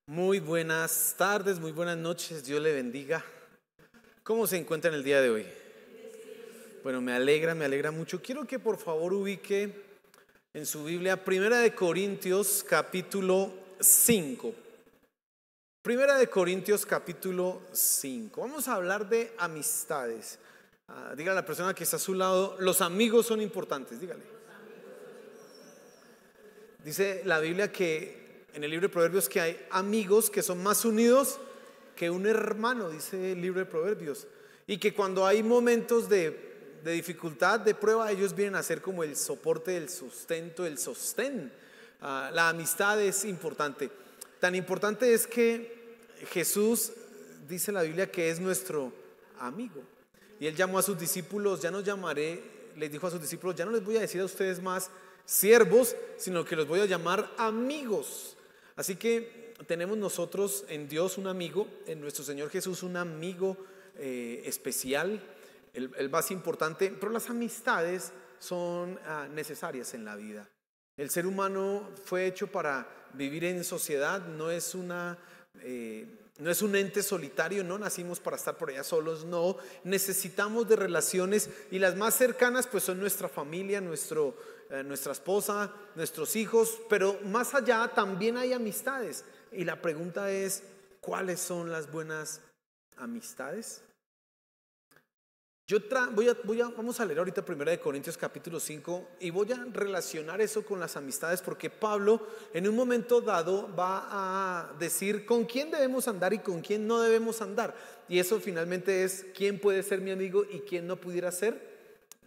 Muy buenas tardes, muy buenas noches, Dios le bendiga. ¿Cómo se encuentra en el día de hoy? Bueno, me alegra mucho. Quiero que por favor ubique en su Biblia Primera de Corintios capítulo 5. Primera de Corintios capítulo 5. Vamos a hablar de amistades. Dígale a la persona que está a su lado, los amigos son importantes, dígale. Dice la Biblia que en el libro de Proverbios que hay amigos que son más unidos que un hermano, dice el libro de Proverbios. Y que cuando hay momentos de dificultad, de prueba, ellos vienen a ser como el soporte, el sustento, el sostén. La amistad es importante. Tan importante es que Jesús, dice la Biblia, que es nuestro amigo. Y Él llamó a sus discípulos, ya no llamaré, les dijo a sus discípulos, ya no les voy a decir a ustedes más siervos, sino que los voy a llamar amigos. Así que tenemos nosotros en Dios un amigo, en nuestro Señor Jesús un amigo especial, el más importante, pero las amistades son necesarias en la vida. El ser humano fue hecho para vivir en sociedad, no es un ente solitario, no nacimos para estar por allá solos, no, necesitamos de relaciones y las más cercanas pues son nuestra familia, nuestra esposa, nuestros hijos, pero más allá también hay amistades y la pregunta es, ¿cuáles son las buenas amistades? Vamos a leer ahorita 1 Corintios capítulo 5 y voy a relacionar eso con las amistades porque Pablo en un momento dado va a decir con quién debemos andar y con quién no debemos andar. Y eso finalmente es quién puede ser mi amigo y quién no pudiera ser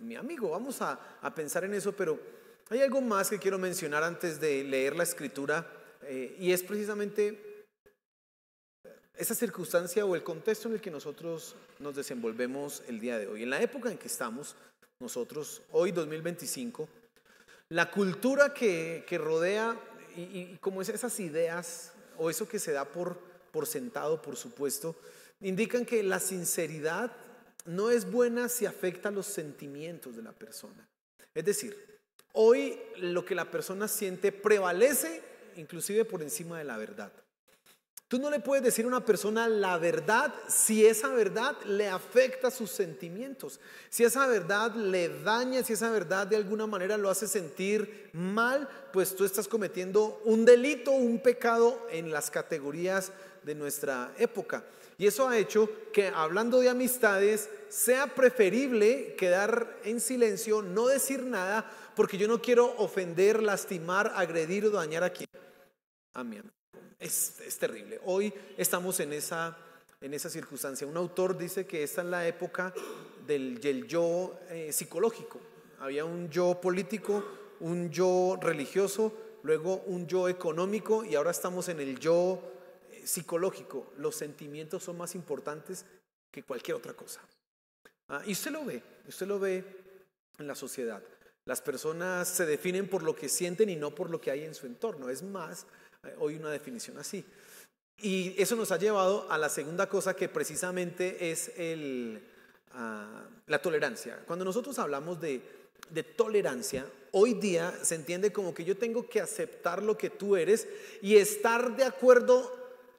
mi amigo. Vamos a pensar en eso, pero hay algo más que quiero mencionar antes de leer la escritura y es precisamente esa circunstancia o el contexto en el que nosotros nos desenvolvemos el día de hoy. En la época en que estamos nosotros, hoy 2025, la cultura que rodea y como esas ideas o eso que se da por sentado, por supuesto, indican que la sinceridad no es buena si afecta los sentimientos de la persona. Es decir, hoy lo que la persona siente prevalece inclusive por encima de la verdad. Tú no le puedes decir a una persona la verdad si esa verdad le afecta sus sentimientos, si esa verdad le daña, si esa verdad de alguna manera lo hace sentir mal, pues tú estás cometiendo un delito, un pecado en las categorías de nuestra época. Y eso ha hecho que hablando de amistades sea preferible quedar en silencio, no decir nada, porque yo no quiero ofender, lastimar, agredir o dañar a quien, a mi amigo. Es terrible. Hoy estamos en esa circunstancia. Un autor dice que esta es la época del yo psicológico. Había un yo político, un yo religioso, luego un yo económico y ahora estamos en el yo psicológico. Los sentimientos son más importantes que cualquier otra cosa. Y usted lo ve en la sociedad. Las personas se definen por lo que sienten y no por lo que hay en su entorno. Es más, hoy una definición así. Y eso nos ha llevado a la segunda cosa que precisamente es la tolerancia. Cuando nosotros hablamos de tolerancia, hoy día se entiende como que yo tengo que aceptar lo que tú eres y estar de acuerdo,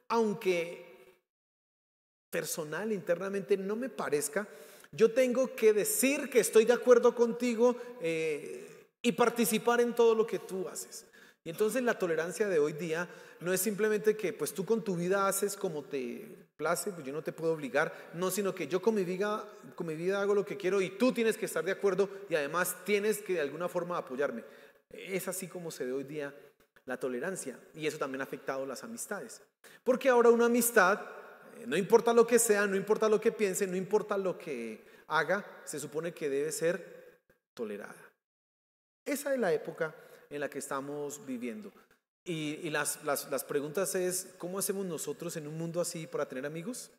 aunque personal, internamente no me parezca. Yo tengo que decir que estoy de acuerdo contigo y participar en todo lo que tú haces. Y entonces la tolerancia de hoy día no es simplemente que pues tú con tu vida haces como te place, pues yo no te puedo obligar, no, sino que yo con mi vida hago lo que quiero y tú tienes que estar de acuerdo y además tienes que de alguna forma apoyarme. Es así como se ve hoy día la tolerancia y eso también ha afectado las amistades. Porque ahora una amistad, no importa lo que sea, no importa lo que piense, no importa lo que haga, se supone que debe ser tolerada. Esa es la época en la que estamos viviendo. Y las preguntas es, ¿cómo hacemos nosotros en un mundo así para tener amigos?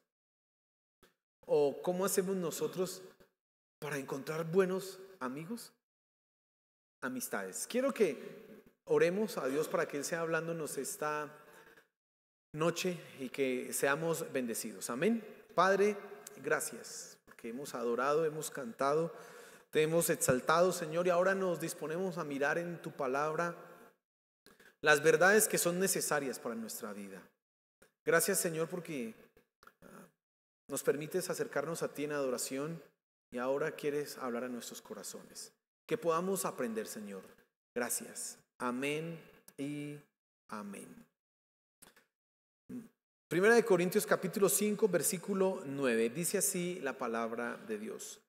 ¿O cómo hacemos nosotros para encontrar buenos amigos? Amistades. Quiero que oremos a Dios para que Él sea hablándonos esta noche y que seamos bendecidos. Amén. Padre, gracias porque hemos adorado, hemos cantado, te hemos exaltado, Señor, y ahora nos disponemos a mirar en tu palabra las verdades que son necesarias para nuestra vida. Gracias, Señor, porque nos permites acercarnos a ti en adoración y ahora quieres hablar a nuestros corazones. Que podamos aprender, Señor. Gracias. Amén y amén. Primera de Corintios capítulo 5, versículo 9. Dice así la palabra de Dios.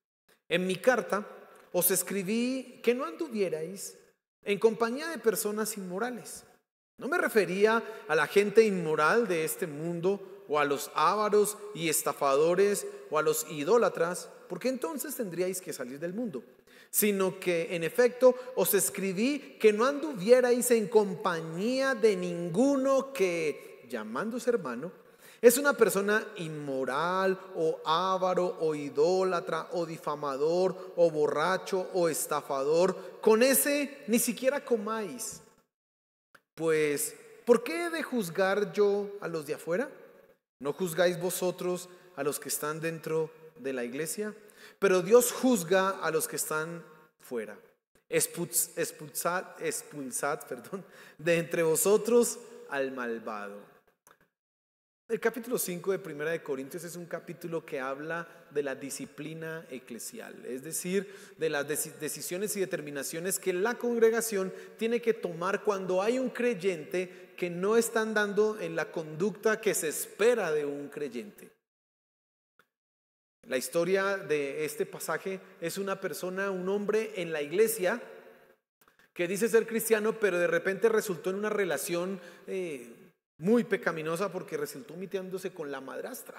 En mi carta os escribí que no anduvierais en compañía de personas inmorales. No me refería a la gente inmoral de este mundo, o a los ávaros y estafadores, o a los idólatras, porque entonces tendríais que salir del mundo. Sino que en efecto os escribí que no anduvierais en compañía de ninguno que, llamándose hermano, es una persona inmoral, o avaro, o idólatra, o difamador, o borracho, o estafador. Con ese ni siquiera comáis. Pues, ¿por qué he de juzgar yo a los de afuera? ¿No juzgáis vosotros a los que están dentro de la iglesia? Pero Dios juzga a los que están fuera. Expulsad de entre vosotros al malvado. El capítulo 5 de Primera de Corintios es un capítulo que habla de la disciplina eclesial, es decir, de las decisiones y determinaciones que la congregación tiene que tomar cuando hay un creyente que no está andando en la conducta que se espera de un creyente. La historia de este pasaje es una persona, un hombre en la iglesia que dice ser cristiano, pero de repente resultó en una relación muy pecaminosa porque resultó metiéndose con la madrastra.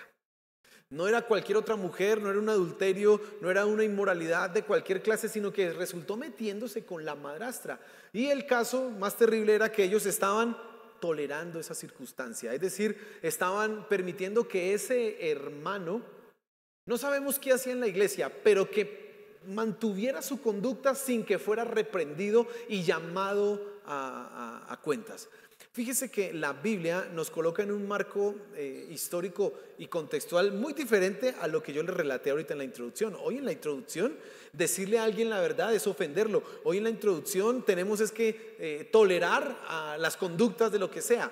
No era cualquier otra mujer, no era un adulterio, no era una inmoralidad de cualquier clase, sino que resultó metiéndose con la madrastra. Y el caso más terrible era que ellos estaban tolerando esa circunstancia, es decir, estaban permitiendo que ese hermano, no sabemos qué hacía en la iglesia, pero que mantuviera su conducta sin que fuera reprendido y llamado a cuentas. Fíjese que la Biblia nos coloca en un marco histórico y contextual muy diferente a lo que yo le relaté ahorita en la introducción. Hoy en la introducción, decirle a alguien la verdad es ofenderlo. Hoy en la introducción tenemos es que tolerar a las conductas de lo que sea.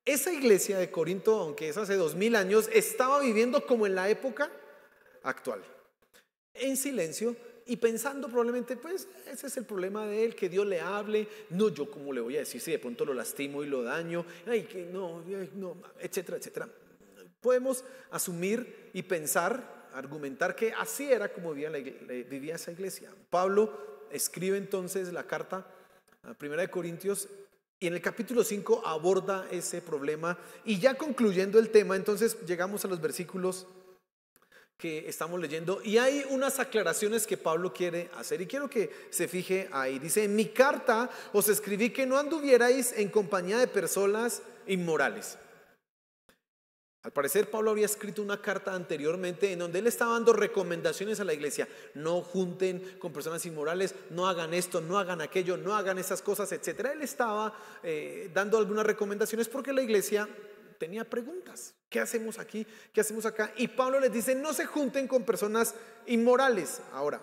Esa iglesia de Corinto, aunque es hace 2000 años, estaba viviendo como en la época actual, en silencio y pensando probablemente, pues ese es el problema de él, que Dios le hable. No, yo cómo le voy a decir si de pronto lo lastimo y lo daño, que no, etcétera, etcétera. Podemos asumir y pensar, argumentar que así era como vivía esa iglesia. Pablo escribe entonces la carta a Primera de Corintios y en el capítulo 5 aborda ese problema, y ya concluyendo el tema, entonces llegamos a los versículos que estamos leyendo y hay unas aclaraciones que Pablo quiere hacer y quiero que se fije ahí. Dice: en mi carta os escribí que no anduvierais en compañía de personas inmorales. Al parecer Pablo había escrito una carta anteriormente en donde él estaba dando recomendaciones a la iglesia: no junten con personas inmorales, no hagan esto, no hagan aquello, no hagan esas cosas, etcétera. Él estaba dando algunas recomendaciones porque la iglesia tenía preguntas. ¿Qué hacemos aquí? ¿Qué hacemos acá? Y Pablo les dice: no se junten con personas inmorales. Ahora,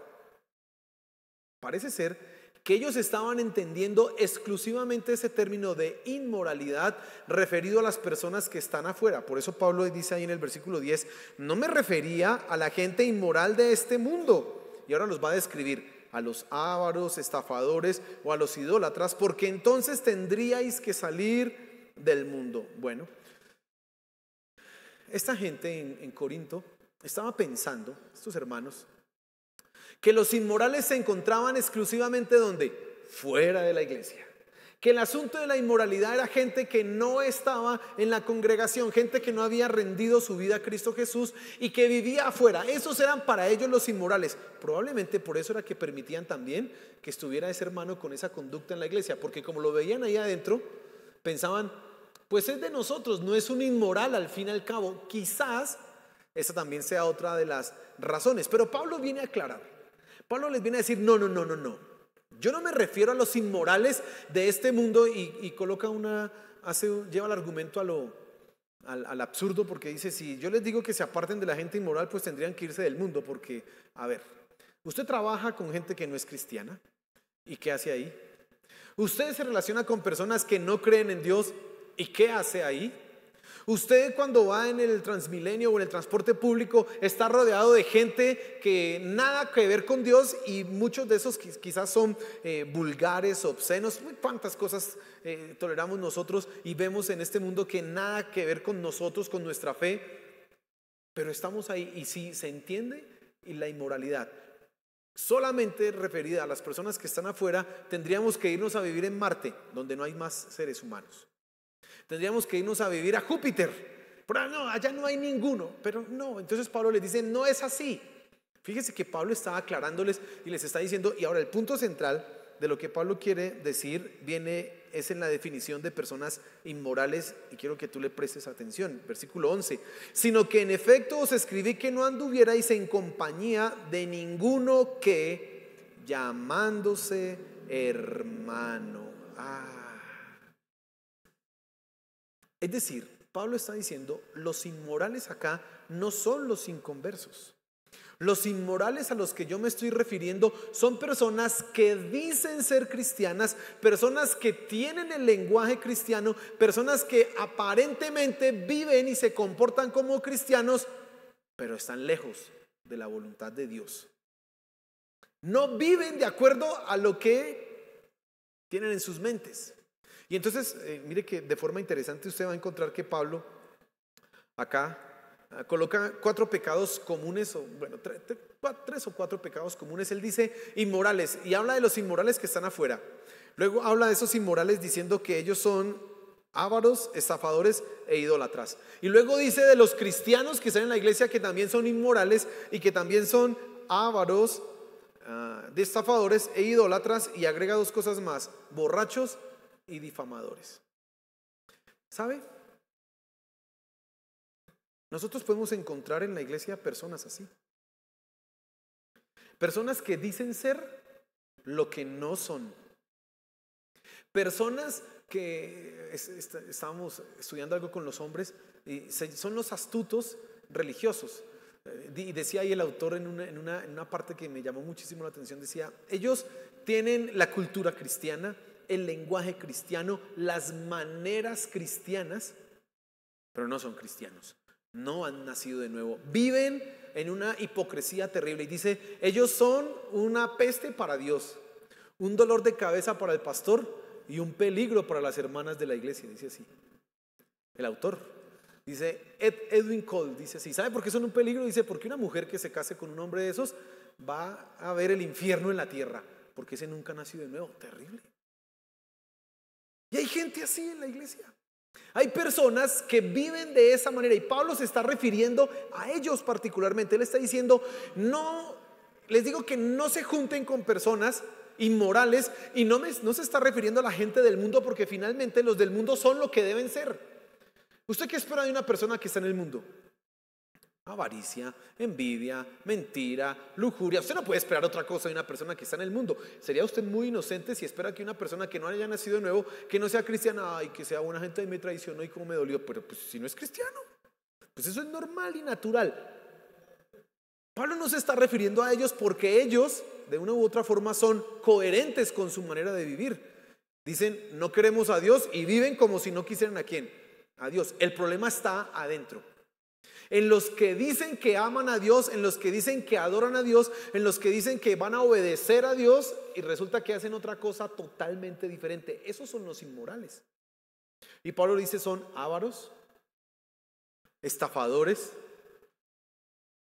parece ser que ellos estaban entendiendo exclusivamente ese término de inmoralidad referido a las personas que están afuera. Por eso Pablo dice ahí en el versículo 10: no me refería a la gente inmoral de este mundo. Y ahora los va a describir: a los ávaros, estafadores o a los idólatras, porque entonces tendríais que salir del mundo. Bueno, esta gente en Corinto estaba pensando, estos hermanos, que los inmorales se encontraban exclusivamente ¿dónde? Fuera de la iglesia. Que el asunto de la inmoralidad era gente que no estaba en la congregación, gente que no había rendido su vida a Cristo Jesús y que vivía afuera. Esos eran para ellos los inmorales. Probablemente por eso era que permitían también que estuviera ese hermano con esa conducta en la iglesia, porque como lo veían ahí adentro, pensaban: pues es de nosotros, no es un inmoral al fin y al cabo. Quizás esa también sea otra de las razones. Pero Pablo viene a aclarar. Pablo les viene a decir: no. Yo no me refiero a los inmorales de este mundo, y coloca lleva el argumento al absurdo, porque dice: si yo les digo que se aparten de la gente inmoral, pues tendrían que irse del mundo, porque, a ver, usted trabaja con gente que no es cristiana, ¿y qué hace ahí? Usted se relaciona con personas que no creen en Dios, ¿y qué hace ahí? Usted cuando va en el Transmilenio o en el transporte público está rodeado de gente que nada que ver con Dios, y muchos de esos quizás son vulgares, obscenos. Cuántas cosas toleramos nosotros y vemos en este mundo que nada que ver con nosotros, con nuestra fe, pero estamos ahí. Y si se entiende, y la inmoralidad solamente referida a las personas que están afuera, tendríamos que irnos a vivir en Marte, donde no hay más seres humanos. Tendríamos que irnos a vivir a Júpiter, pero no, allá no hay ninguno. Pero no, entonces Pablo les dice, no es así. Fíjese que Pablo está aclarándoles y les está diciendo, y ahora el punto central de lo que Pablo quiere decir es en la definición de personas inmorales, y quiero que tú le prestes atención. Versículo 11, sino que en efecto os escribí que no anduvierais en compañía de ninguno que, llamándose hermano. Es decir, Pablo está diciendo, los inmorales acá no son los inconversos. Los inmorales a los que yo me estoy refiriendo son personas que dicen ser cristianas, personas que tienen el lenguaje cristiano, personas que aparentemente viven y se comportan como cristianos, pero están lejos de la voluntad de Dios. No viven de acuerdo a lo que tienen en sus mentes. Y entonces, mire que de forma interesante usted va a encontrar que Pablo acá coloca 4 pecados comunes, o bueno, 3 o 4 pecados comunes. Él dice inmorales, y habla de los inmorales que están afuera. Luego habla de esos inmorales diciendo que ellos son ávaros, estafadores e idólatras. Y luego dice de los cristianos que están en la iglesia, que también son inmorales y que también son ávaros, de estafadores e idólatras, y agrega 2 cosas más: borrachos y difamadores. ¿Sabe? Nosotros podemos encontrar en la iglesia personas así. Personas que dicen ser lo que no son. Personas que estábamos estudiando algo con los hombres y son los astutos religiosos. Y decía ahí el autor en una parte que me llamó muchísimo la atención, decía, ellos tienen la cultura cristiana, el lenguaje cristiano, las maneras cristianas, pero no son cristianos, no han nacido de nuevo, viven en una hipocresía terrible. Y dice, ellos son una peste para Dios, un dolor de cabeza para el pastor y un peligro para las hermanas de la iglesia. Dice así el autor, dice Edwin Cole, dice así. ¿Sabe por qué son un peligro? Dice, porque una mujer que se case con un hombre de esos va a ver el infierno en la tierra, porque ese nunca ha nacido de nuevo. Terrible. Y hay gente así en la iglesia. Hay personas que viven de esa manera, y Pablo se está refiriendo a ellos particularmente. Él está diciendo, no, les digo que no se junten con personas inmorales, y no se está refiriendo a la gente del mundo, porque finalmente los del mundo son lo que deben ser. ¿Usted qué espera de una persona que está en el mundo? Avaricia, envidia, mentira, lujuria. Usted no puede esperar otra cosa de una persona que está en el mundo. Sería usted muy inocente si espera que una persona que no haya nacido de nuevo, que no sea cristiana, ay, que sea buena gente y me traicionó y cómo me dolió. Pero pues si no es cristiano, pues eso es normal y natural. Pablo no se está refiriendo a ellos porque ellos de una u otra forma son coherentes con su manera de vivir. Dicen, no queremos a Dios, y viven como si no quisieran ¿a quién? A Dios. El problema está adentro. En los que dicen que aman a Dios, en los que dicen que adoran a Dios, en los que dicen que van a obedecer a Dios, y resulta que hacen otra cosa totalmente diferente. Esos son los inmorales. Y Pablo dice, son ávaros, estafadores,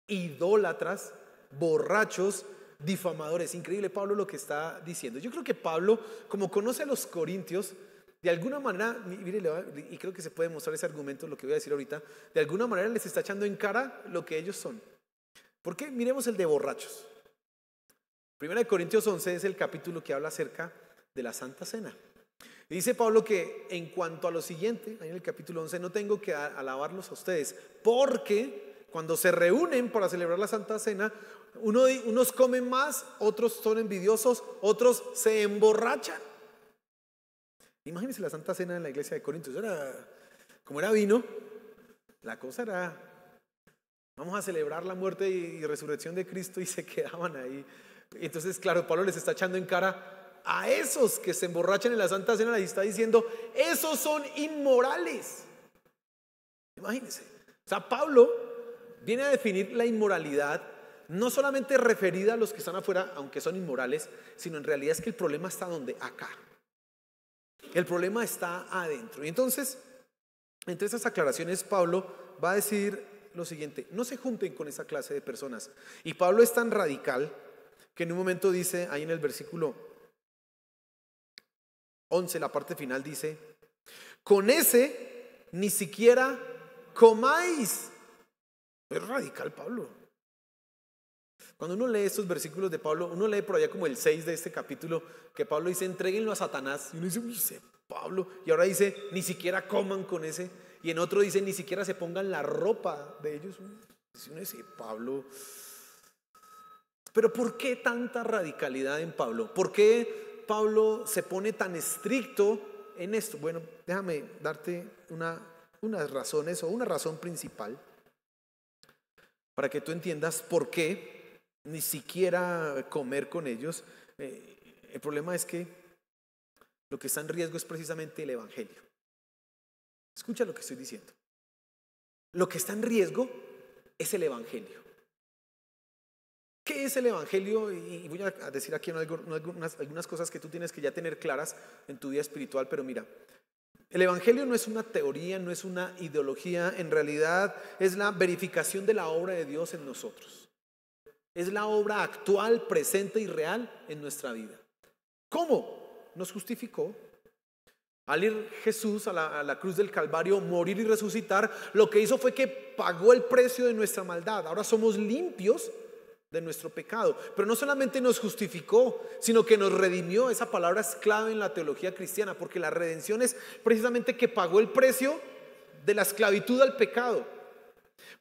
idólatras, borrachos, difamadores. Increíble Pablo lo que está diciendo. Yo creo que Pablo, como conoce a los corintios, de alguna manera, mire, y creo que se puede mostrar ese argumento, lo que voy a decir ahorita, de alguna manera les está echando en cara lo que ellos son. ¿Por qué? Miremos el de borrachos. 1 Corintios 11 es el capítulo que habla acerca de la Santa Cena. Y dice Pablo que en cuanto a lo siguiente, ahí en el capítulo 11, no tengo que alabarlos a ustedes, porque cuando se reúnen para celebrar la Santa Cena, unos comen más, otros son envidiosos, otros se emborrachan. Imagínense la Santa Cena en la iglesia de Corintios. Como era vino, la cosa era, vamos a celebrar la muerte y resurrección de Cristo, y se quedaban ahí. Entonces, claro, Pablo les está echando en cara a esos que se emborrachan en la Santa Cena, les está diciendo, esos son inmorales. Imagínense. O sea, Pablo viene a definir la inmoralidad, no solamente referida a los que están afuera, aunque son inmorales, sino en realidad es que el problema está donde, acá. El problema está adentro. Y entonces, entre esas aclaraciones, Pablo va a decir lo siguiente: no se junten con esa clase de personas. Y Pablo es tan radical que en un momento dice, ahí en el versículo 11, la parte final dice: con ese ni siquiera comáis. Es radical Pablo. Cuando uno lee estos versículos de Pablo, uno lee por allá como el 6 de este capítulo, que Pablo dice, entréguenlo a Satanás. Y uno dice, uy, Pablo. Y ahora dice, ni siquiera coman con ese. Y en otro dice, ni siquiera se pongan la ropa de ellos. Y uno dice, Pablo. Pero ¿por qué tanta radicalidad en Pablo? ¿Por qué Pablo se pone tan estricto en esto? Bueno, déjame darte unas razones o una razón principal para que tú entiendas por qué ni siquiera comer con ellos. El problema es que lo que está en riesgo es precisamente el evangelio. Escucha lo que estoy diciendo. Lo que está en riesgo es el evangelio. ¿Qué es el evangelio? Y voy a decir aquí algunas cosas que tú tienes que ya tener claras en tu vida espiritual, pero mira, el evangelio no es una teoría, no es una ideología, en realidad es la verificación de la obra de Dios en nosotros. Es la obra actual, presente y real en nuestra vida. ¿Cómo? Nos justificó. Al ir Jesús a la cruz del Calvario, morir y resucitar, lo que hizo fue que pagó el precio de nuestra maldad. Ahora somos limpios de nuestro pecado. Pero no solamente nos justificó, sino que nos redimió. Esa palabra es clave en la teología cristiana, porque la redención es precisamente que pagó el precio de la esclavitud al pecado.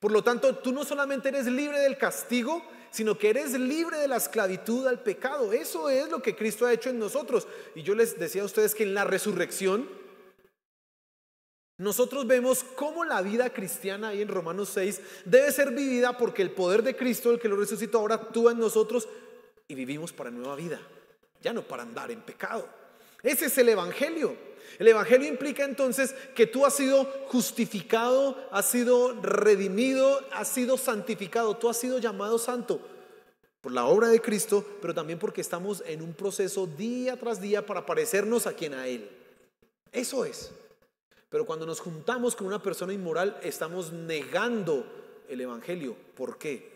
Por lo tanto, tú no solamente eres libre del castigo, sino que eres libre de la esclavitud al pecado. Eso es lo que Cristo ha hecho en nosotros. Y yo les decía a ustedes que en la resurrección nosotros vemos cómo la vida cristiana, ahí en Romanos 6, debe ser vivida porque el poder de Cristo, el que lo resucitó, ahora actúa en nosotros y vivimos para nueva vida, ya no para andar en pecado. Ese es el evangelio. El evangelio implica entonces que tú has sido justificado, has sido redimido, has sido santificado, tú has sido llamado santo por la obra de Cristo, pero también porque estamos en un proceso día tras día para parecernos a quien a Él. Eso es. Pero cuando nos juntamos con una persona inmoral, estamos negando el evangelio. ¿Por qué?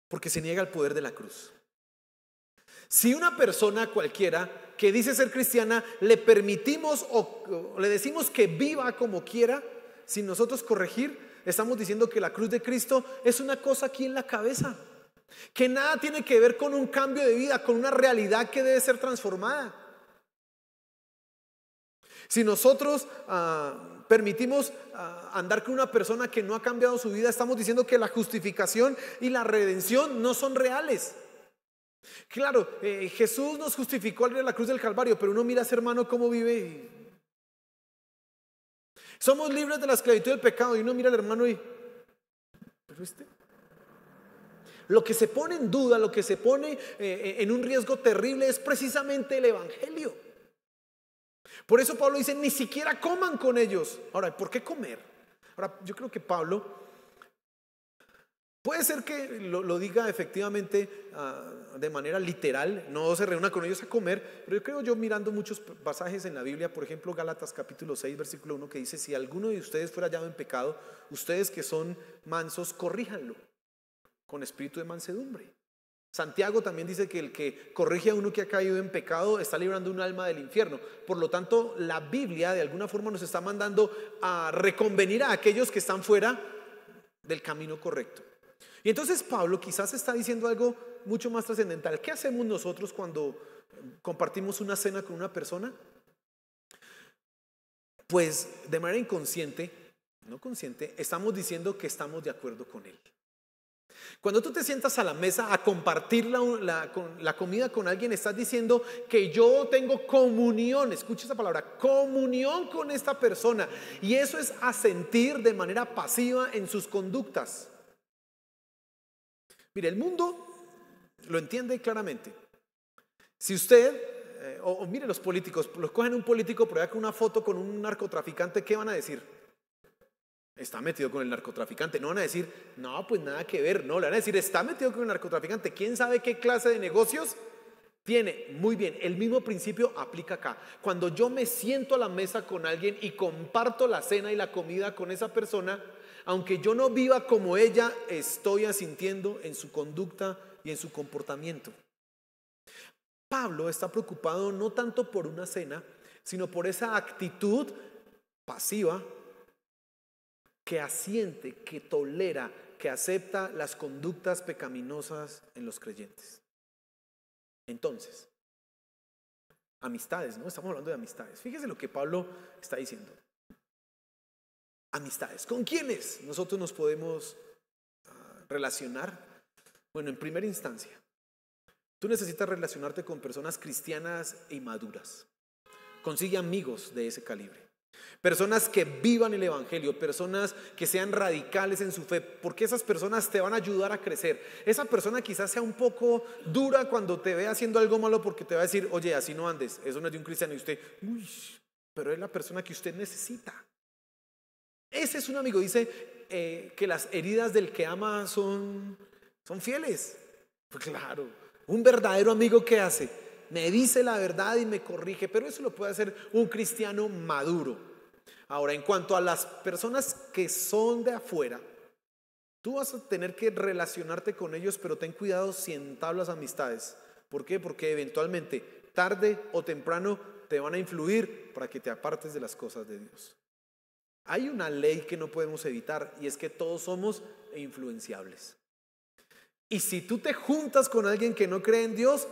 Porque se niega el poder de la cruz. Si una persona cualquiera que dice ser cristiana le permitimos o le decimos que viva como quiera, sin nosotros corregir, estamos diciendo que la cruz de Cristo es una cosa aquí en la cabeza, que nada tiene que ver con un cambio de vida, con una realidad que debe ser transformada. Si nosotros permitimos andar con una persona que no ha cambiado su vida, estamos diciendo que la justificación y la redención no son reales. Claro, Jesús nos justificó al ir a la cruz del Calvario, pero uno mira a ese hermano cómo vive. Somos libres de la esclavitud del pecado y uno mira al hermano y ¿pero este? Lo que se pone en duda, lo que se pone en un riesgo terrible es precisamente el evangelio. Por eso Pablo dice, ni siquiera coman con ellos. Ahora, ¿por qué comer? Ahora, yo creo que Pablo puede ser que lo diga efectivamente de manera literal, no se reúna con ellos a comer, pero yo mirando muchos pasajes en la Biblia, por ejemplo Gálatas capítulo 6 versículo 1 que dice, si alguno de ustedes fuera hallado en pecado, ustedes que son mansos, corríjanlo con espíritu de mansedumbre. Santiago también dice que el que corrige a uno que ha caído en pecado está librando un alma del infierno. Por lo tanto, la Biblia de alguna forma nos está mandando a reconvenir a aquellos que están fuera del camino correcto. Y entonces Pablo quizás está diciendo algo mucho más trascendental. ¿Qué hacemos nosotros cuando compartimos una cena con una persona? Pues de manera inconsciente, no consciente, estamos diciendo que estamos de acuerdo con él. Cuando tú te sientas a la mesa a compartir la comida con alguien, estás diciendo que yo tengo comunión, escucha esa palabra, comunión con esta persona. Y eso es asentir de manera pasiva en sus conductas. Mire, el mundo lo entiende claramente. Si usted o mire los políticos, los cogen un político por allá con una foto con un narcotraficante, ¿qué van a decir? Está metido con el narcotraficante. No van a decir, no, pues nada que ver. No, le van a decir, está metido con el narcotraficante. ¿Quién sabe qué clase de negocios tiene? Muy bien, el mismo principio aplica acá. Cuando yo me siento a la mesa con alguien y comparto la cena y la comida con esa persona, aunque yo no viva como ella, estoy asintiendo en su conducta y en su comportamiento. Pablo está preocupado no tanto por una cena, sino por esa actitud pasiva que asiente, que tolera, que acepta las conductas pecaminosas en los creyentes. Entonces, amistades, ¿no? Estamos hablando de amistades. Fíjese lo que Pablo está diciendo. Amistades. ¿Con quiénes nosotros nos podemos relacionar? Bueno, en primera instancia, tú necesitas relacionarte con personas cristianas y maduras. Consigue amigos de ese calibre. Personas que vivan el evangelio, personas que sean radicales en su fe, porque esas personas te van a ayudar a crecer. Esa persona quizás sea un poco dura cuando te ve haciendo algo malo, porque te va a decir, oye, así no andes, eso no es de un cristiano, y usted, uy, pero es la persona que usted necesita. Ese es un amigo. Dice que las heridas del que ama son fieles. Pues claro, un verdadero amigo, ¿qué hace? Me dice la verdad y me corrige, pero eso lo puede hacer un cristiano maduro. Ahora, en cuanto a las personas que son de afuera, tú vas a tener que relacionarte con ellos, pero ten cuidado si entablas amistades. ¿Por qué? Porque eventualmente, tarde o temprano, te van a influir para que te apartes de las cosas de Dios. Hay una ley que no podemos evitar, y es que todos somos influenciables. Y si tú te juntas con alguien que no cree en Dios,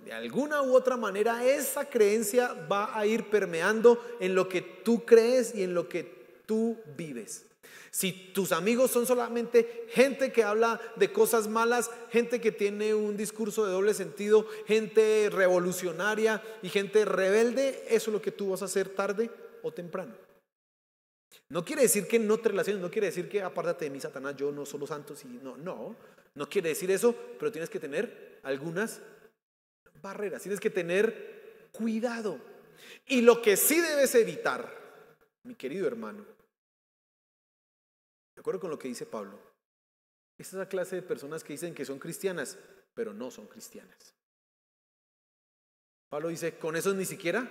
de alguna u otra manera esa creencia va a ir permeando en lo que tú crees y en lo que tú vives. Si tus amigos son solamente gente que habla de cosas malas, gente que tiene un discurso de doble sentido, gente revolucionaria y gente rebelde, eso es lo que tú vas a hacer tarde o temprano. No quiere decir que no te relaciones, no quiere decir que apártate de mí, Satanás, yo no solo santos y no quiere decir eso, pero tienes que tener algunas barreras, tienes que tener cuidado. Y lo que sí debes evitar, mi querido hermano, de acuerdo con lo que dice Pablo, es esa clase de personas que dicen que son cristianas, pero no son cristianas. Pablo dice, con esos ni siquiera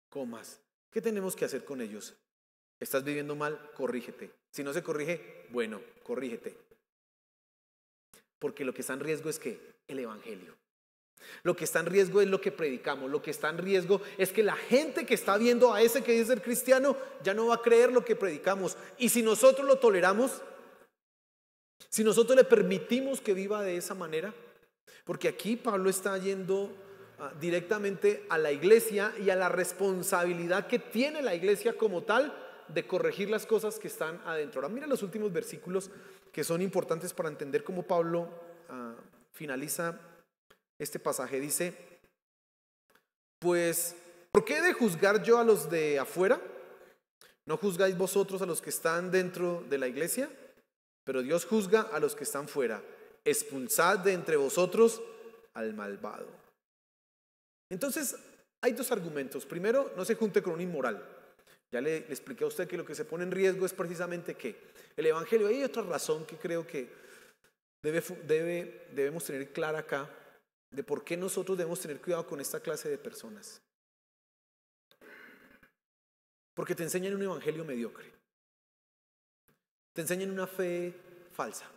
comas. ¿Qué tenemos que hacer con ellos? ¿Estás viviendo mal? Corrígete. Si no se corrige, bueno, corrígete. Porque lo que está en riesgo es que el evangelio. Lo que está en riesgo es lo que predicamos. Lo que está en riesgo es que la gente que está viendo a ese que dice ser cristiano ya no va a creer lo que predicamos. Y si nosotros lo toleramos, si nosotros le permitimos que viva de esa manera, porque aquí Pablo está yendo directamente a la iglesia y a la responsabilidad que tiene la iglesia como tal de corregir las cosas que están adentro. Ahora mira los últimos versículos que son importantes para entender cómo Pablo finaliza este pasaje. Dice, pues, ¿por qué he de juzgar yo a los de afuera? ¿No juzgáis vosotros a los que están dentro de la iglesia? Pero Dios juzga a los que están fuera. Expulsad de entre vosotros al malvado. Entonces, hay dos argumentos. Primero, no se junte con un inmoral. Ya le expliqué a usted que lo que se pone en riesgo es precisamente que el evangelio. Hay otra razón que creo que debemos tener clara acá, de por qué nosotros debemos tener cuidado con esta clase de personas. Porque te enseñan un evangelio mediocre. Te enseñan una fe falsa.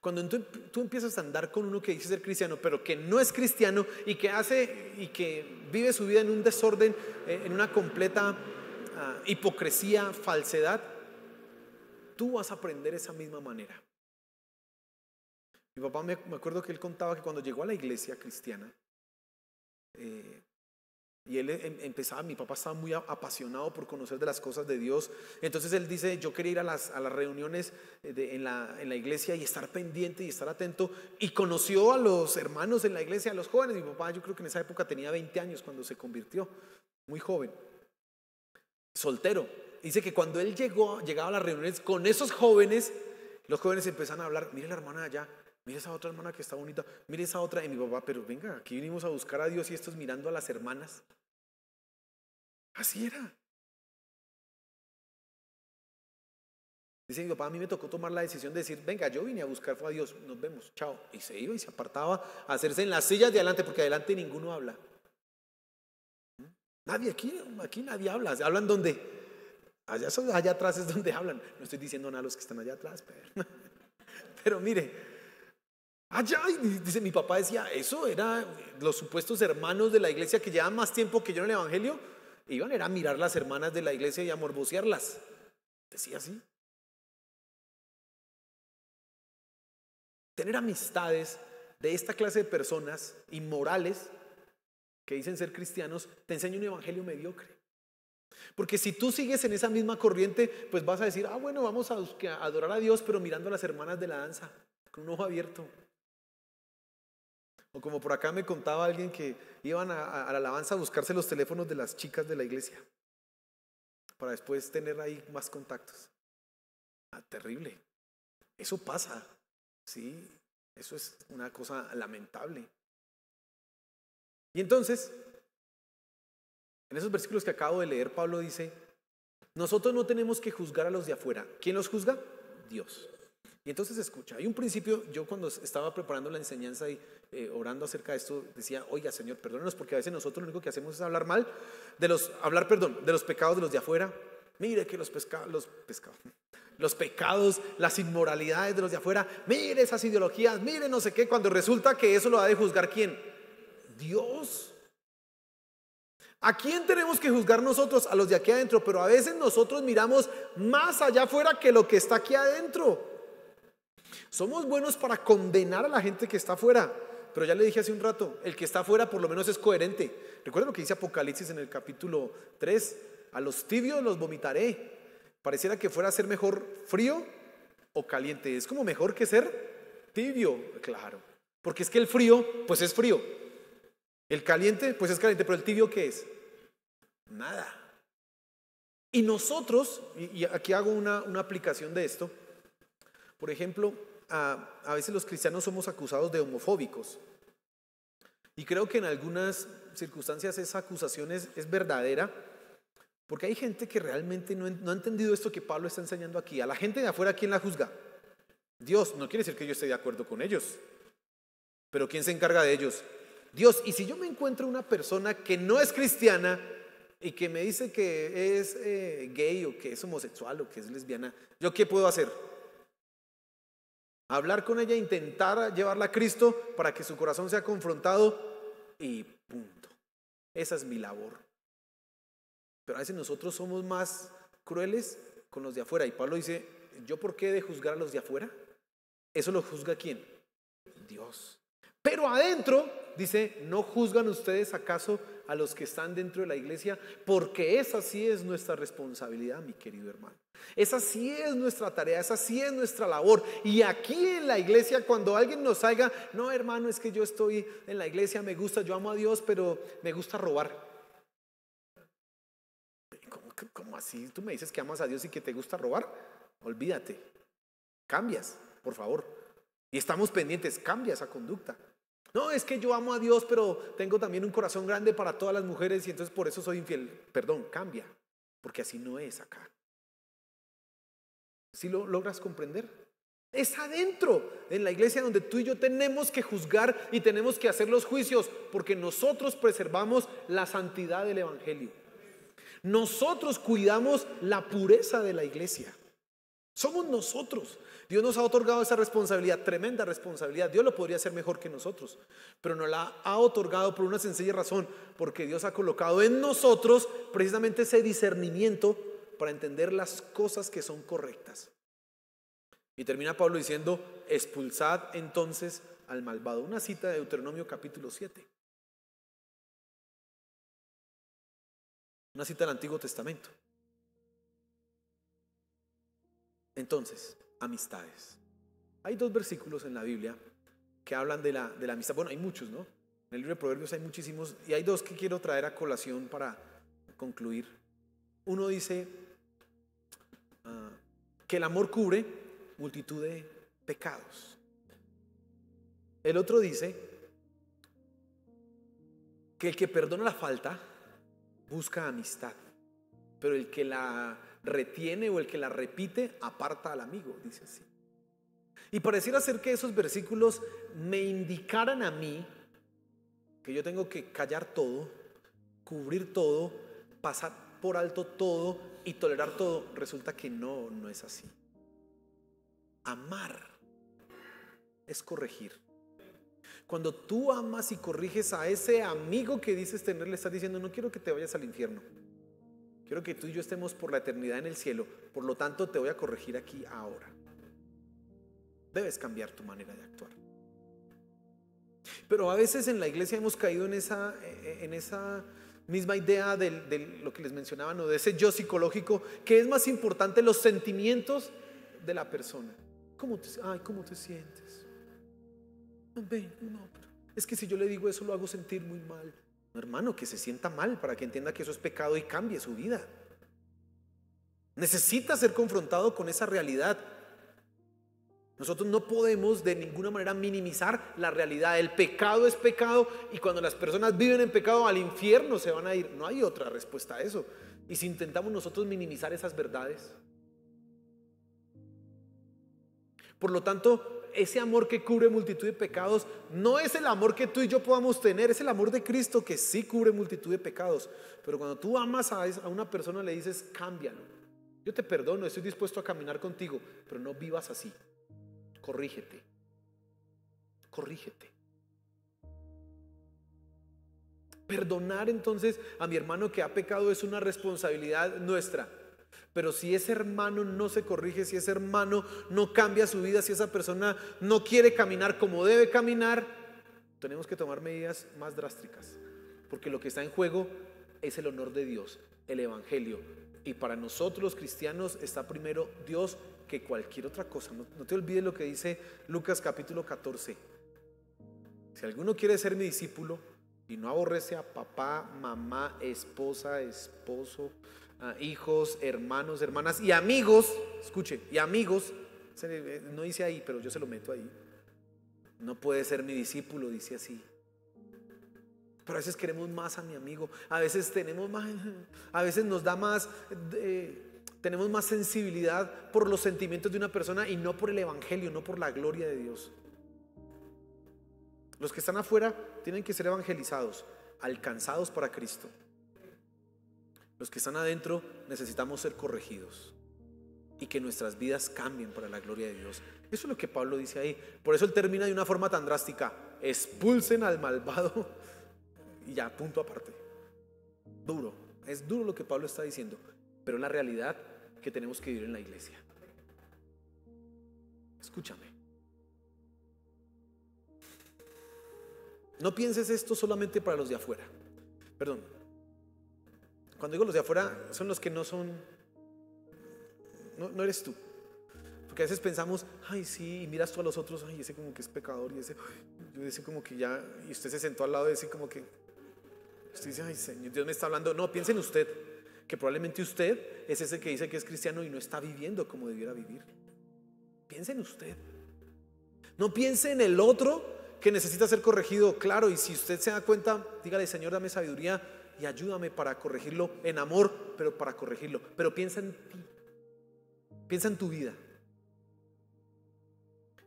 Cuando tú empiezas a andar con uno que dice ser cristiano, pero que no es cristiano y que vive su vida en un desorden, en una completa hipocresía, falsedad, tú vas a aprender esa misma manera. Mi papá me acuerdo que él contaba que cuando llegó a la iglesia cristiana, y él empezaba, mi papá estaba muy apasionado por conocer de las cosas de Dios. Entonces él dice, yo quería ir a las reuniones en la iglesia y estar pendiente y estar atento. Y conoció a los hermanos en la iglesia, a los jóvenes. Mi papá, yo creo que en esa época tenía 20 años cuando se convirtió, muy joven, soltero. Dice que cuando él llegaba a las reuniones con esos jóvenes, los jóvenes empezaron a hablar, mire la hermana allá, Mire esa otra hermana que está bonita, mire esa otra. Y mi papá, pero venga, aquí vinimos a buscar a Dios y estos mirando a las hermanas. Así era. Dice mi papá, a mí me tocó tomar la decisión de decir, venga, yo vine a buscar a Dios, nos vemos, chao. Y se iba y se apartaba a hacerse en las sillas de adelante, porque adelante ninguno habla. Nadie aquí nadie habla. ¿Hablan dónde? Allá atrás es donde hablan. No estoy diciendo nada a los que están allá atrás, pero mire, allá, dice mi papá, decía, eso era los supuestos hermanos de la iglesia que llevan más tiempo que yo en el evangelio, iban a mirar las hermanas de la iglesia y a morbocearlas. Decía así. Tener amistades de esta clase de personas inmorales que dicen ser cristianos te enseña un evangelio mediocre. Porque si tú sigues en esa misma corriente, pues vas a decir, bueno, vamos a adorar a Dios, pero mirando a las hermanas de la danza, con un ojo abierto. O como por acá me contaba alguien que iban a la alabanza a buscarse los teléfonos de las chicas de la iglesia, para después tener ahí más contactos. Terrible. Eso pasa. Sí, eso es una cosa lamentable. Y entonces, en esos versículos que acabo de leer, Pablo dice, nosotros no tenemos que juzgar a los de afuera. ¿Quién los juzga? Dios. Y entonces escucha, hay un principio, yo cuando estaba preparando la enseñanza y orando acerca de esto, decía, oiga Señor, perdónenos, porque a veces nosotros lo único que hacemos es hablar mal, de los pecados de los de afuera. Mire que los pecados, las inmoralidades de los de afuera, mire esas ideologías, mire no sé qué, cuando resulta que eso lo ha de juzgar ¿quién? Dios. ¿A quién tenemos que juzgar nosotros? A los de aquí adentro, pero a veces nosotros miramos más allá afuera que lo que está aquí adentro. Somos buenos para condenar a la gente que está afuera, pero ya le dije hace un rato, el que está afuera por lo menos es coherente. Recuerden lo que dice Apocalipsis en el capítulo 3, a los tibios los vomitaré. Pareciera que fuera a ser mejor frío o caliente. Es como mejor que ser tibio, claro. Porque es que el frío, pues es frío. El caliente, pues es caliente. Pero el tibio, ¿qué es? Nada. Y nosotros, y aquí hago una aplicación de esto. Por ejemplo, a veces los cristianos somos acusados de homofóbicos. Y creo que en algunas circunstancias esa acusación es verdadera. Porque hay gente que realmente no ha entendido esto que Pablo está enseñando aquí. A la gente de afuera, ¿quién la juzga? Dios. No quiere decir que yo esté de acuerdo con ellos, pero ¿quién se encarga de ellos? Dios. Y si yo me encuentro una persona que no es cristiana y que me dice que es gay o que es homosexual o que es lesbiana, ¿yo qué puedo hacer? Hablar con ella, intentar llevarla a Cristo para que su corazón sea confrontado y punto. Esa es mi labor. Pero a veces nosotros somos más crueles con los de afuera. Y Pablo dice, ¿yo por qué he de juzgar a los de afuera? ¿Eso lo juzga quién? Dios. Pero adentro, dice, ¿no juzgan ustedes acaso a los que están dentro de la iglesia? Porque esa sí es nuestra responsabilidad, mi querido hermano. Esa sí es nuestra tarea, esa sí es nuestra labor. Y aquí en la iglesia, cuando alguien nos salga, no hermano, es que yo estoy en la iglesia, me gusta, yo amo a Dios, pero me gusta robar. ¿Cómo así? ¿Tú me dices que amas a Dios y que te gusta robar? Olvídate. Cambias, por favor. Y estamos pendientes, cambia esa conducta. No, es que yo amo a Dios, pero tengo también un corazón grande para todas las mujeres y entonces por eso soy infiel. Perdón, cambia, porque así no es acá. ¿Sí lo logras comprender? Es adentro, en la iglesia, donde tú y yo tenemos que juzgar y tenemos que hacer los juicios, porque nosotros preservamos la santidad del evangelio. Nosotros cuidamos la pureza de la iglesia. Somos nosotros. Dios nos ha otorgado esa responsabilidad, tremenda responsabilidad. Dios lo podría hacer mejor que nosotros, pero nos la ha otorgado por una sencilla razón, porque Dios ha colocado en nosotros precisamente ese discernimiento para entender las cosas que son correctas. Y termina Pablo diciendo, expulsad entonces al malvado. Una cita de Deuteronomio capítulo 7. Una cita del Antiguo Testamento. Entonces, amistades. Hay dos versículos en la Biblia que hablan de la amistad. Bueno, hay muchos, ¿no? En el libro de Proverbios hay muchísimos. Y hay dos que quiero traer a colación para concluir. Uno dice que el amor cubre multitud de pecados. El otro dice que el que perdona la falta busca amistad, pero el que la retiene o el que la repite aparta al amigo, dice así. Y pareciera ser que esos versículos me indicaran a mí que yo tengo que callar todo, cubrir todo, pasar por alto todo y tolerar todo. Resulta que no es así. Amar es corregir. Cuando tú amas y corriges a ese amigo que dices tener, le estás diciendo: no quiero que te vayas al infierno, quiero que tú y yo estemos por la eternidad en el cielo, por lo tanto te voy a corregir aquí ahora. Debes cambiar tu manera de actuar. Pero a veces en la iglesia hemos caído en esa misma idea de lo que les mencionaba, ¿no? De ese yo psicológico, que es más importante los sentimientos de la persona. ¿Cómo te sientes? No, pero es que si yo le digo eso lo hago sentir muy mal. No, hermano, que se sienta mal para que entienda que eso es pecado y cambie su vida. Necesita ser confrontado con esa realidad. Nosotros no podemos de ninguna manera minimizar la realidad. El pecado es pecado, y cuando las personas viven en pecado, al infierno se van a ir. No hay otra respuesta a eso. Y si intentamos nosotros minimizar esas verdades, por lo tanto, ese amor que cubre multitud de pecados no es el amor que tú y yo podamos tener, es el amor de Cristo, que sí cubre multitud de pecados. Pero cuando tú amas a una persona, le dices: cámbialo, yo te perdono, estoy dispuesto a caminar contigo, pero no vivas así. Corrígete. Perdonar entonces a mi hermano que ha pecado es una responsabilidad nuestra. Pero si ese hermano no se corrige, si ese hermano no cambia su vida, si esa persona no quiere caminar como debe caminar, tenemos que tomar medidas más drásticas. Porque lo que está en juego es el honor de Dios, el evangelio. Y para nosotros los cristianos está primero Dios que cualquier otra cosa. No te olvides lo que dice Lucas capítulo 14. Si alguno quiere ser mi discípulo y no aborrece a papá, mamá, esposa, esposo, hijos, hermanos, hermanas y amigos, escuche, y amigos, no dice ahí, pero yo se lo meto ahí, no puede ser mi discípulo, dice así. Pero a veces queremos más a mi amigo, a veces tenemos más, a veces nos da más, tenemos más sensibilidad por los sentimientos de una persona y no por el evangelio, no por la gloria de Dios. Los que están afuera tienen que ser evangelizados, alcanzados para Cristo. Los que están adentro necesitamos ser corregidos y que nuestras vidas cambien para la gloria de Dios. Eso es lo que Pablo dice ahí. Por eso él termina de una forma tan drástica: expulsen al malvado. Y ya, punto aparte. Duro, es duro lo que Pablo está diciendo, pero es la realidad que tenemos que vivir en la iglesia. Escúchame. No pienses esto solamente para los de afuera. Perdón. Cuando digo los de afuera, son los que no son, no eres tú. Porque a veces pensamos: ay, sí, y miras tú a los otros: ay, ese como que es pecador, y ese como que ya, y usted se sentó al lado de ese como que, usted dice: ay, Señor, Dios me está hablando. No, piense en usted, que probablemente usted es ese que dice que es cristiano y no está viviendo como debiera vivir. Piense en usted. No piense en el otro que necesita ser corregido, claro, y si usted se da cuenta, dígale: Señor, dame sabiduría y ayúdame para corregirlo en amor, pero para corregirlo. Pero piensa en ti, piensa en tu vida.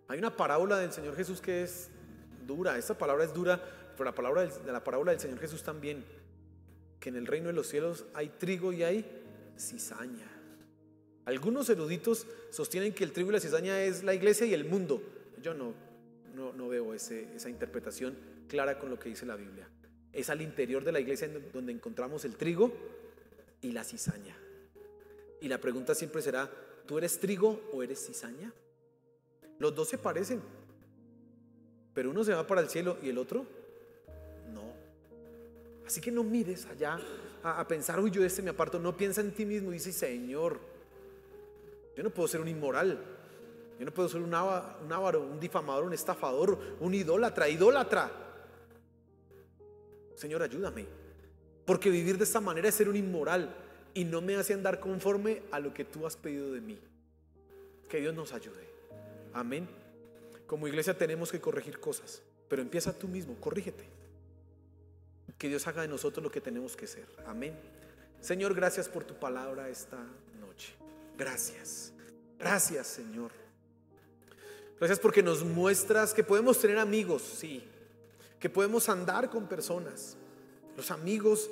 Hay una parábola del Señor Jesús que es dura. Esta palabra es dura, pero la parábola del Señor Jesús también, que en el reino de los cielos hay trigo y hay cizaña. Algunos eruditos sostienen que el trigo y la cizaña es la iglesia y el mundo. Yo no veo esa interpretación clara con lo que dice la Biblia. Es al interior de la iglesia donde encontramos el trigo y la cizaña. Y la pregunta siempre será: ¿tú eres trigo o eres cizaña? Los dos se parecen, pero uno se va para el cielo y el otro no. Así que no mires allá a pensar: uy, yo de este me aparto. No, piensa en ti mismo y dice: Señor, yo no puedo ser un inmoral, yo no puedo ser un avaro, un difamador, un estafador, un idólatra. Señor, ayúdame, porque vivir de esta manera es ser un inmoral y no me hace andar conforme a lo que tú has pedido de mí. Que Dios nos ayude. Amén. Como iglesia tenemos que corregir cosas. pero empieza tú mismo, corrígete. Que Dios haga de nosotros lo que tenemos que ser. Amén. Señor, gracias por tu palabra esta noche. Gracias. Gracias, Señor. Gracias porque nos muestras que podemos tener amigos, sí, que podemos andar con personas. Los amigos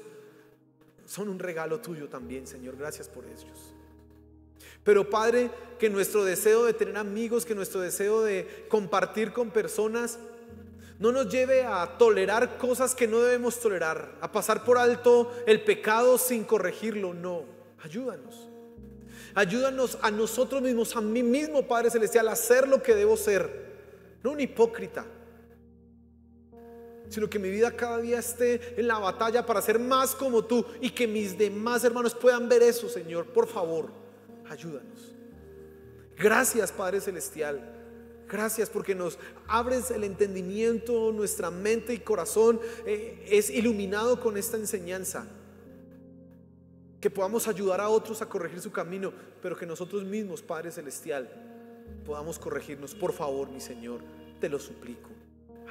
son un regalo tuyo también, Señor. Gracias por ellos. Pero Padre, que nuestro deseo de tener amigos, que nuestro deseo de compartir con personas no nos lleve a tolerar cosas que no debemos tolerar, a pasar por alto el pecado sin corregirlo. No, ayúdanos. Ayúdanos a nosotros mismos, a mí mismo, Padre Celestial, a ser lo que debo ser. No un hipócrita, sino que mi vida cada día esté en la batalla para ser más como tú y que mis demás hermanos puedan ver eso, Señor. Por favor, ayúdanos. Gracias, Padre Celestial. Gracias porque nos abres el entendimiento, nuestra mente y corazón es iluminado con esta enseñanza. Que podamos ayudar a otros a corregir su camino, pero que nosotros mismos, Padre Celestial, podamos corregirnos. Por favor, mi Señor, te lo suplico.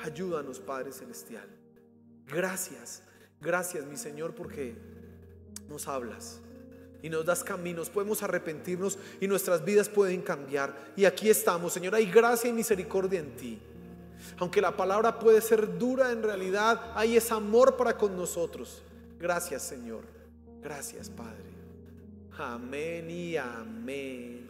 Ayúdanos, Padre Celestial. Gracias, gracias, mi Señor, porque nos hablas y nos das caminos, podemos arrepentirnos y nuestras vidas pueden cambiar. Y aquí estamos, Señor, hay gracia y misericordia en ti. Aunque la palabra puede ser dura, en realidad hay ese amor para con nosotros. Gracias, Señor. Gracias, Padre. Amén y amén.